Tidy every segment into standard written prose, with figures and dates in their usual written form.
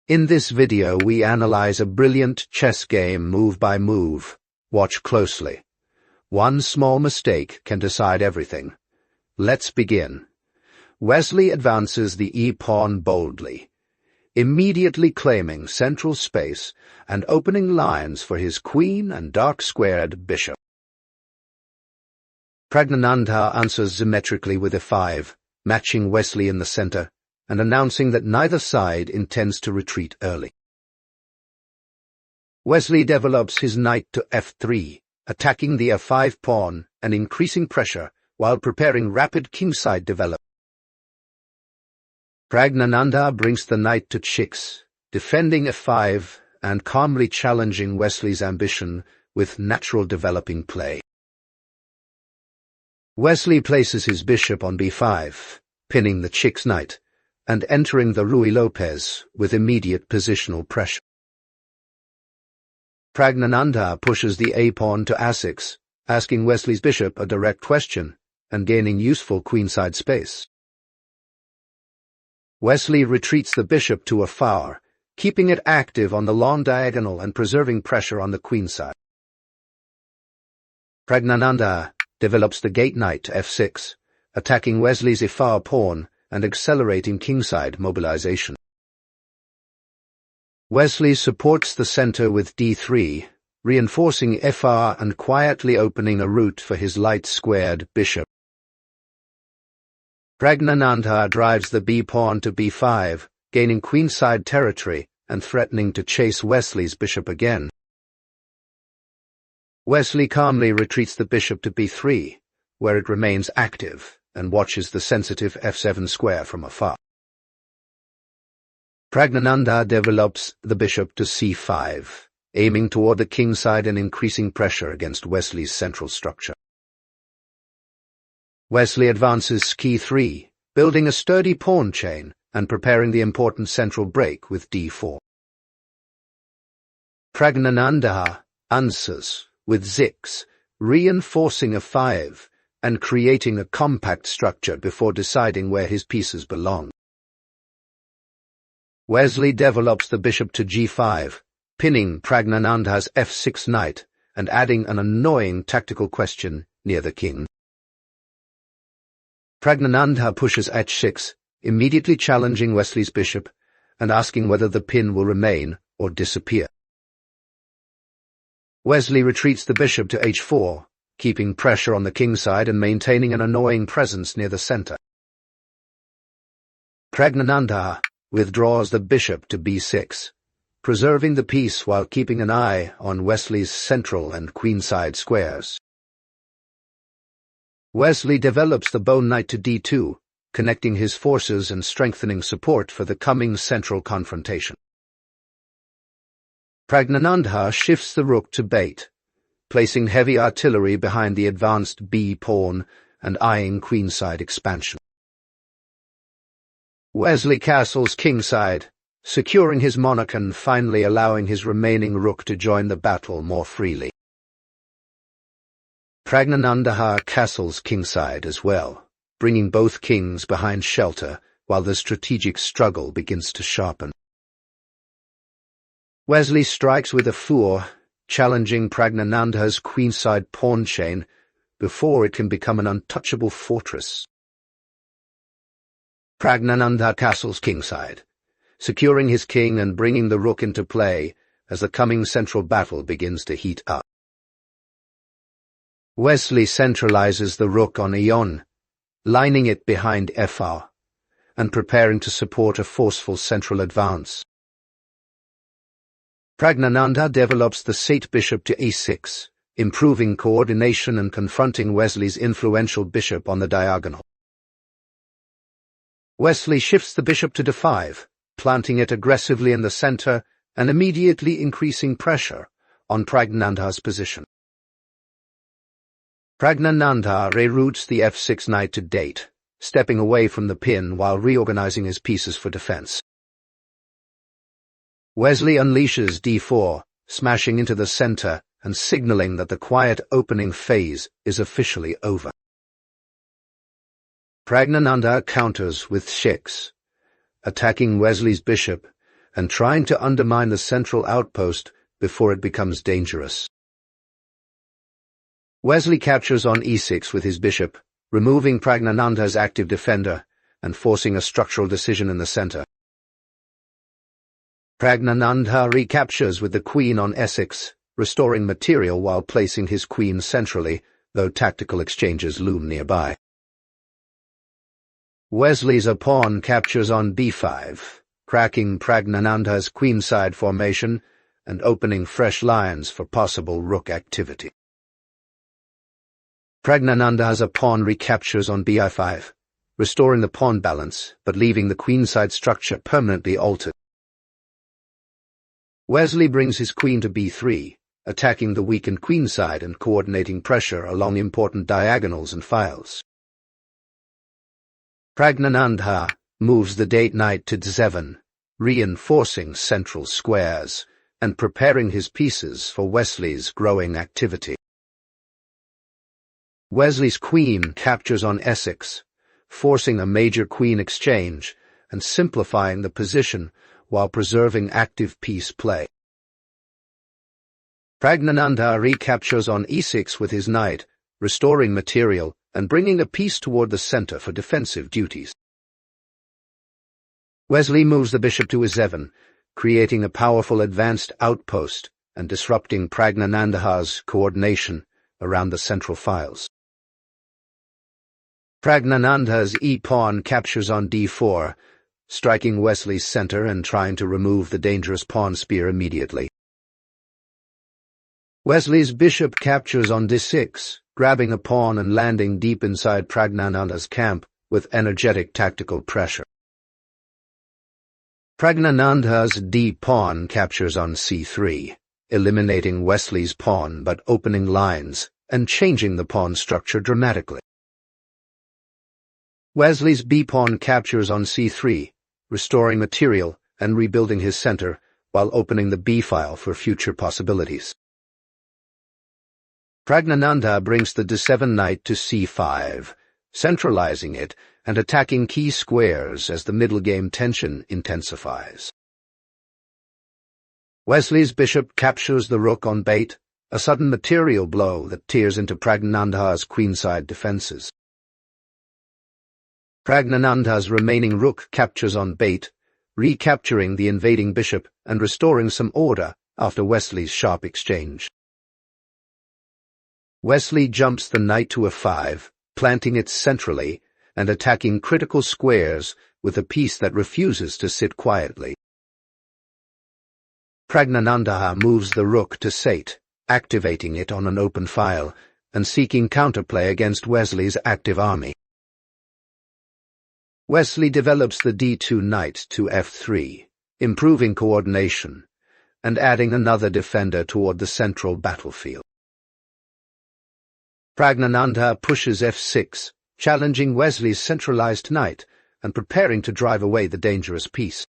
In this video we analyze a brilliant chess game move by move. Watch closely. One small mistake can decide everything. Let's begin. Wesley advances the e-pawn boldly, immediately claiming central space and opening lines for his queen and dark-squared bishop. Praggnanandhaa answers symmetrically with e5, matching Wesley in the center, and announcing that neither side intends to retreat early. Wesley develops his knight to f3, attacking the f5 pawn and increasing pressure while preparing rapid kingside development. Praggnanandhaa brings the knight to h6, defending f5 and calmly challenging Wesley's ambition with natural developing play. Wesley places his bishop on b5, pinning the h6 knight, and entering the Ruy Lopez with immediate positional pressure. Praggnanandhaa pushes the a-pawn to a6, asking Wesley's bishop a direct question and gaining useful queenside space. Wesley retreats the bishop to a4, keeping it active on the long diagonal and preserving pressure on the queenside. Praggnanandhaa develops the gate knight to f6, attacking Wesley's e4 pawn and accelerating kingside mobilization. Wesley supports the center with d3, reinforcing f4 and quietly opening a route for his light-squared bishop. Praggnanandhaa drives the b-pawn to b5, gaining queenside territory and threatening to chase Wesley's bishop again. Wesley calmly retreats the bishop to b3, where it remains active, and watches the sensitive f7 square from afar. Praggnanandhaa develops the bishop to c5, aiming toward the kingside and increasing pressure against Wesley's central structure. Wesley advances e3, building a sturdy pawn chain and preparing the important central break with d4. Praggnanandhaa answers with z6, reinforcing a5 and creating a compact structure before deciding where his pieces belong. Wesley develops the bishop to g5, pinning Praggnanandhaa's f6 knight and adding an annoying tactical question near the king. Praggnanandhaa pushes h6, immediately challenging Wesley's bishop and asking whether the pin will remain or disappear. Wesley retreats the bishop to h4, keeping pressure on the kingside and maintaining an annoying presence near the center. Praggnanandhaa withdraws the bishop to b6, preserving the piece while keeping an eye on Wesley's central and queenside squares. Wesley develops the bone knight to d2, connecting his forces and strengthening support for the coming central confrontation. Praggnanandhaa shifts the rook to bait, placing heavy artillery behind the advanced b-pawn and eyeing queenside expansion. Wesley castles kingside, securing his monarch and finally allowing his remaining rook to join the battle more freely. Praggnanandhaa castles kingside as well, bringing both kings behind shelter while the strategic struggle begins to sharpen. Wesley strikes with a4, challenging Praggnanandhaa's queenside pawn chain before it can become an untouchable fortress. Praggnanandhaa castles kingside, securing his king and bringing the rook into play as the coming central battle begins to heat up. Wesley centralizes the rook on e1, lining it behind f4, and preparing to support a forceful central advance. Praggnanandhaa develops the Sate bishop to a6, improving coordination and confronting Wesley's influential bishop on the diagonal. Wesley shifts the bishop to d5, planting it aggressively in the center and immediately increasing pressure on Praggnanandhaa's position. Praggnanandhaa reroutes the f6 knight to date, stepping away from the pin while reorganizing his pieces for defense. Wesley unleashes d4, smashing into the center and signaling that the quiet opening phase is officially over. Praggnanandhaa counters with h6, attacking Wesley's bishop and trying to undermine the central outpost before it becomes dangerous. Wesley captures on e6 with his bishop, removing Praggnanandhaa's active defender and forcing a structural decision in the center. Praggnanandhaa recaptures with the queen on e6, restoring material while placing his queen centrally, though tactical exchanges loom nearby. Wesley's pawn captures on b5, cracking Praggnanandhaa's queenside formation and opening fresh lines for possible rook activity. Praggnanandhaa's pawn recaptures on bi5, restoring the pawn balance but leaving the queenside structure permanently altered. Wesley brings his queen to b3, attacking the weakened queenside and coordinating pressure along important diagonals and files. Praggnanandhaa moves the date knight to d7, reinforcing central squares and preparing his pieces for Wesley's growing activity. Wesley's queen captures on e6, forcing a major queen exchange and simplifying the position while preserving active piece play. Praggnanandhaa recaptures on e6 with his knight, restoring material and bringing a piece toward the center for defensive duties. Wesley moves the bishop to e7, creating a powerful advanced outpost and disrupting Praggnanandhaa's coordination around the central files. Praggnanandhaa's e-pawn captures on d4, striking Wesley's center and trying to remove the dangerous pawn spear immediately. Wesley's bishop captures on d6, grabbing a pawn and landing deep inside Praggnanandhaa's camp with energetic tactical pressure. Praggnanandhaa's d-pawn captures on c3, eliminating Wesley's pawn but opening lines and changing the pawn structure dramatically. Wesley's b-pawn captures on c3, restoring material and rebuilding his center while opening the b-file for future possibilities. Praggnanandhaa brings the d7 knight to c5, centralizing it and attacking key squares as the middle game tension intensifies. Wesley's bishop captures the rook on bait, a sudden material blow that tears into Praggnanandhaa's queenside defenses. Praggnanandhaa's remaining rook captures on bait, recapturing the invading bishop and restoring some order after Wesley's sharp exchange. Wesley jumps the knight to f5, planting it centrally and attacking critical squares with a piece that refuses to sit quietly. Praggnanandhaa moves the rook to c8, activating it on an open file and seeking counterplay against Wesley's active army. Wesley develops the d2 knight to f3, improving coordination and adding another defender toward the central battlefield. Praggnanandhaa pushes f6, challenging Wesley's centralized knight and preparing to drive away the dangerous piece.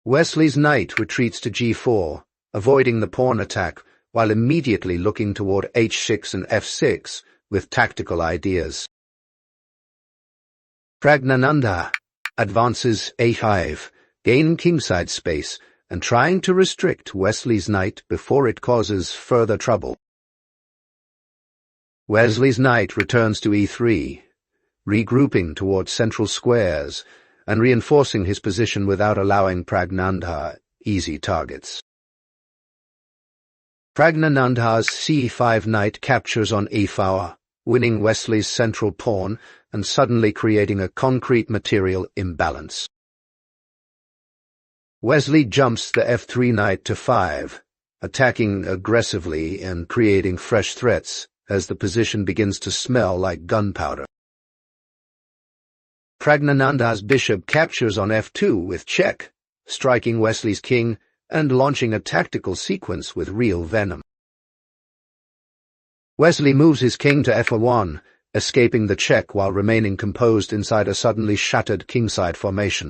Wesley's knight retreats to g4, avoiding the pawn attack while immediately looking toward h6 and f6 with tactical ideas. Praggnanandhaa advances a5, gaining kingside space and trying to restrict Wesley's knight before it causes further trouble. Wesley's knight returns to e3, regrouping towards central squares and reinforcing his position without allowing Praggnanandhaa easy targets. Praggnanandhaa's c5 knight captures on e4, winning Wesley's central pawn and suddenly creating a concrete material imbalance. Wesley jumps the f3 knight to 5, attacking aggressively and creating fresh threats as the position begins to smell like gunpowder. Praggnanandhaa's bishop captures on f2 with check, striking Wesley's king and launching a tactical sequence with real venom. Wesley moves his king to f1, escaping the check while remaining composed inside a suddenly shattered kingside formation.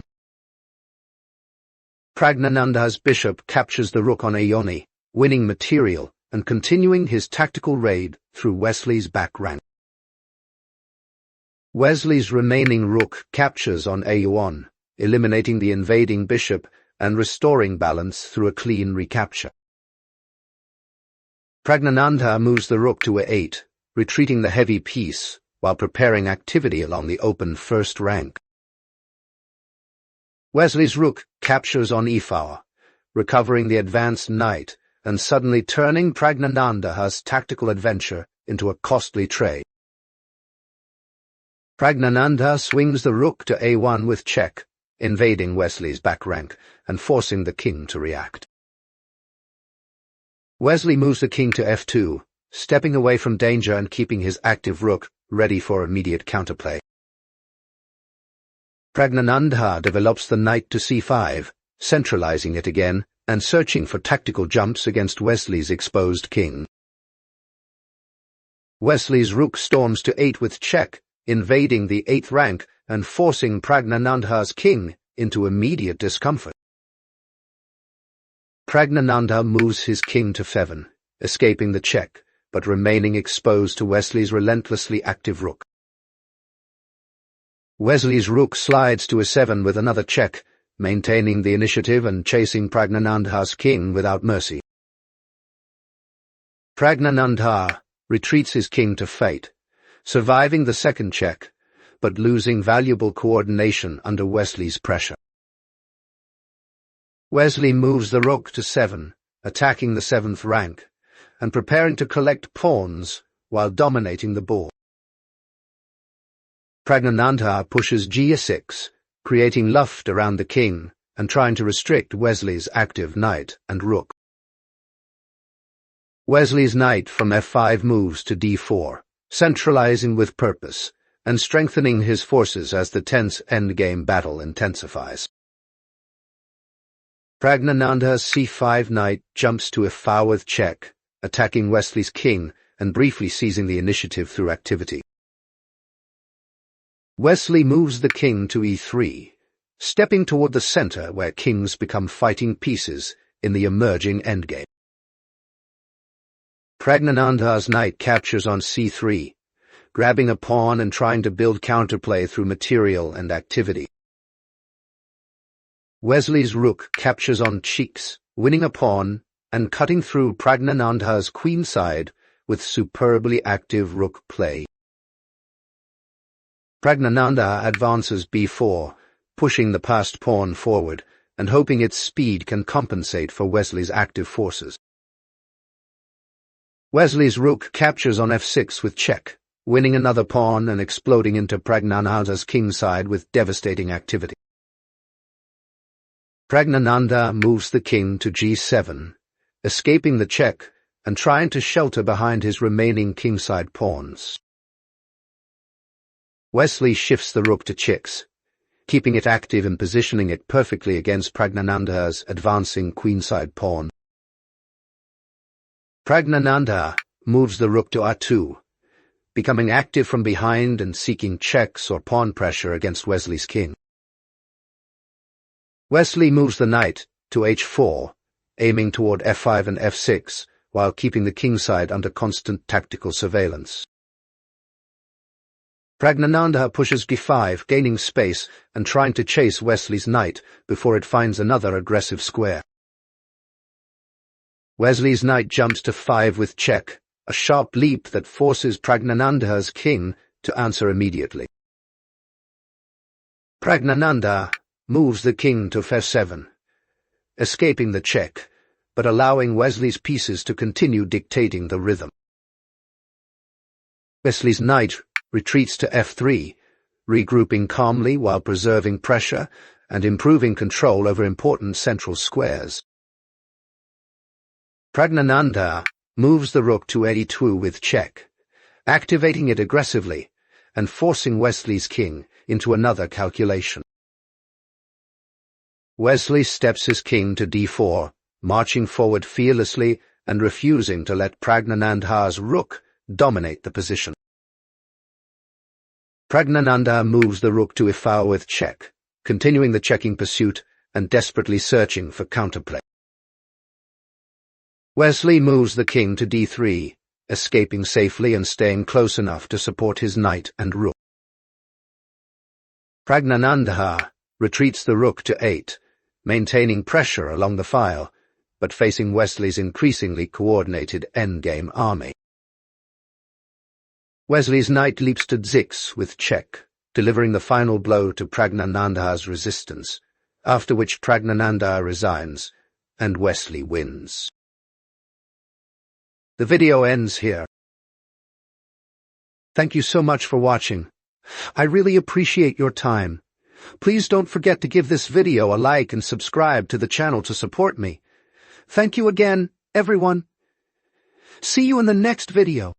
Praggnanandhaa's bishop captures the rook on a1, winning material and continuing his tactical raid through Wesley's back rank. Wesley's remaining rook captures on a1, eliminating the invading bishop and restoring balance through a clean recapture. Praggnanandhaa moves the rook to a8, retreating the heavy piece while preparing activity along the open first rank. Wesley's rook captures on e4, recovering the advanced knight and suddenly turning Praggnanandhaa's tactical adventure into a costly trade. Praggnanandhaa swings the rook to a1 with check, invading Wesley's back rank and forcing the king to react. Wesley moves the king to f2, stepping away from danger and keeping his active rook ready for immediate counterplay. Praggnanandhaa develops the knight to c5, centralizing it again and searching for tactical jumps against Wesley's exposed king. Wesley's rook storms to 8 with check, invading the 8th rank and forcing Praggnanandhaa's king into immediate discomfort. Praggnanandhaa moves his king to f7, escaping the check, but remaining exposed to Wesley's relentlessly active rook. Wesley's rook slides to a7 with another check, maintaining the initiative and chasing Praggnanandhaa's king without mercy. Praggnanandhaa retreats his king to f8, surviving the second check, but losing valuable coordination under Wesley's pressure. Wesley moves the rook to 7, attacking the 7th rank, and preparing to collect pawns while dominating the board. Praggnanandhaa pushes g6, creating luft around the king and trying to restrict Wesley's active knight and rook. Wesley's knight from f5 moves to d4, centralizing with purpose and strengthening his forces as the tense endgame battle intensifies. Praggnanandhaa's c5 knight jumps to f4 with check, attacking Wesley's king and briefly seizing the initiative through activity. Wesley moves the king to e3, stepping toward the center where kings become fighting pieces in the emerging endgame. Praggnanandhaa's knight captures on c3, grabbing a pawn and trying to build counterplay through material and activity. Wesley's rook captures on cheeks, winning a pawn and cutting through Praggnanandhaa's queenside with superbly active rook play. Praggnanandhaa advances b4, pushing the passed pawn forward and hoping its speed can compensate for Wesley's active forces. Wesley's rook captures on f6 with check, winning another pawn and exploding into Praggnanandhaa's kingside with devastating activity. Praggnanandhaa moves the king to g7, escaping the check and trying to shelter behind his remaining kingside pawns. Wesley shifts the rook to chicks, keeping it active and positioning it perfectly against Praggnanandhaa's advancing queenside pawn. Praggnanandhaa moves the rook to r2, becoming active from behind and seeking checks or pawn pressure against Wesley's king. Wesley moves the knight to h4, aiming toward f5 and f6, while keeping the kingside under constant tactical surveillance. Praggnanandhaa pushes g5, gaining space and trying to chase Wesley's knight before it finds another aggressive square. Wesley's knight jumps to 5 with check, a sharp leap that forces Praggnanandhaa's king to answer immediately. Praggnanandhaa moves the king to f7, escaping the check, but allowing Wesley's pieces to continue dictating the rhythm. Wesley's knight retreats to f3, regrouping calmly while preserving pressure and improving control over important central squares. Praggnanandhaa moves the rook to a2 with check, activating it aggressively and forcing Wesley's king into another calculation. Wesley steps his king to d4, marching forward fearlessly and refusing to let Praggnanandhaa's rook dominate the position. Praggnanandhaa moves the rook to e4 with check, continuing the checking pursuit and desperately searching for counterplay. Wesley moves the king to d3, escaping safely and staying close enough to support his knight and rook. Praggnanandhaa retreats the rook to 8, maintaining pressure along the file, but facing Wesley's increasingly coordinated endgame army. Wesley's knight leaps to d6 with check, delivering the final blow to Praggnanandhaa's resistance, after which Praggnanandhaa resigns, and Wesley wins. The video ends here. Thank you so much for watching. I really appreciate your time. Please don't forget to give this video a like and subscribe to the channel to support me. Thank you again, everyone. See you in the next video.